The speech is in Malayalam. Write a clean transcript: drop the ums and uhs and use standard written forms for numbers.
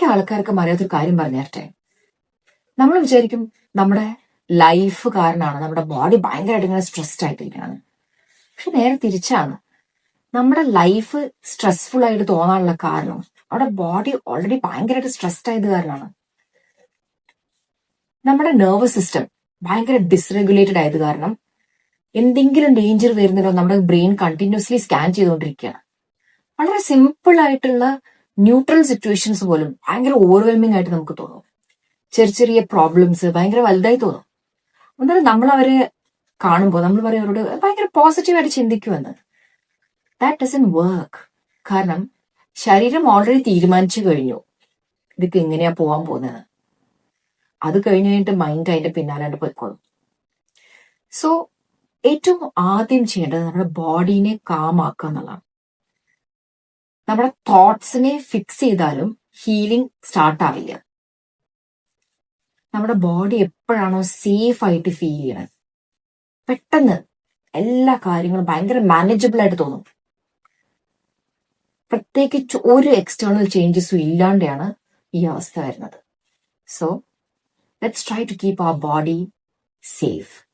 ആൾക്കാർക്ക് അറിയാത്തൊരു കാര്യം പറഞ്ഞു തരട്ടെ. നമ്മൾ വിചാരിക്കും നമ്മുടെ ലൈഫ് കാരണമാണ് നമ്മുടെ ബോഡി ഭയങ്കരമായിട്ട് ഇങ്ങനെ സ്ട്രെസ്ഡ് ആയിട്ടിരിക്കുകയാണ്. പക്ഷെ നേരെ തിരിച്ചാണ്. നമ്മുടെ ലൈഫ് സ്ട്രെസ്ഫുൾ ആയിട്ട് തോന്നാനുള്ള കാരണം നമ്മുടെ ബോഡി ഓൾറെഡി ഭയങ്കരമായിട്ട് സ്ട്രെസ്ഡ് ആയത് കാരണമാണ്. നമ്മുടെ നെർവസ് സിസ്റ്റം ഭയങ്കര ഡിസ്റെഗുലേറ്റഡ് ആയത് കാരണം എന്തെങ്കിലും ഡേഞ്ചർ വരുന്നുണ്ടോ നമ്മുടെ ബ്രെയിൻ കണ്ടിന്യൂസ്ലി സ്കാൻ ചെയ്തുകൊണ്ടിരിക്കുകയാണ്. വളരെ സിമ്പിൾ ആയിട്ടുള്ള ന്യൂട്രൽ സിറ്റുവേഷൻസ് പോലും ഭയങ്കര ഓവർവെൽമിംഗ് ആയിട്ട് നമുക്ക് തോന്നും. ചെറിയ ചെറിയ പ്രോബ്ലംസ് ഭയങ്കര വലുതായി തോന്നും. എന്നാലും നമ്മൾ അവരെ കാണുമ്പോൾ നമ്മൾ പറയും അവരോട് ഭയങ്കര പോസിറ്റീവായിട്ട് ചിന്തിക്കുമെന്ന്. That doesn't work. കാരണം ശരീരം ഓൾറെഡി തീരുമാനിച്ചു കഴിഞ്ഞു ഇതൊക്കെ എങ്ങനെയാ പോകാൻ പോകുന്നത്. അത് കഴിഞ്ഞ് കഴിഞ്ഞിട്ട് മൈൻഡ് അതിന്റെ പിന്നാലെ പോയിക്കോളും. സോ ഏറ്റവും ആദ്യം ചെയ്യേണ്ടത് നമ്മുടെ ബോഡീനെ കാമാക്കുക എന്നുള്ളതാണ്. നമ്മുടെ തോട്ട്സിനെ ഫിക്സ് ചെയ്താലും ഹീലിംഗ് സ്റ്റാർട്ട് ആവില്ല. നമ്മുടെ ബോഡി എപ്പോഴാണോ സേഫ് ആയിട്ട് ഫീൽ ചെയ്യണത് പെട്ടെന്ന് എല്ലാ കാര്യങ്ങളും ഭയങ്കര മാനേജബിൾ ആയിട്ട് തോന്നും. പ്രത്യേകിച്ച് ഒരു എക്സ്റ്റേണൽ ചേഞ്ചസും ഇല്ലാണ്ടാണ് ഈ അവസ്ഥ വരുന്നത്. So let's try to keep our body safe.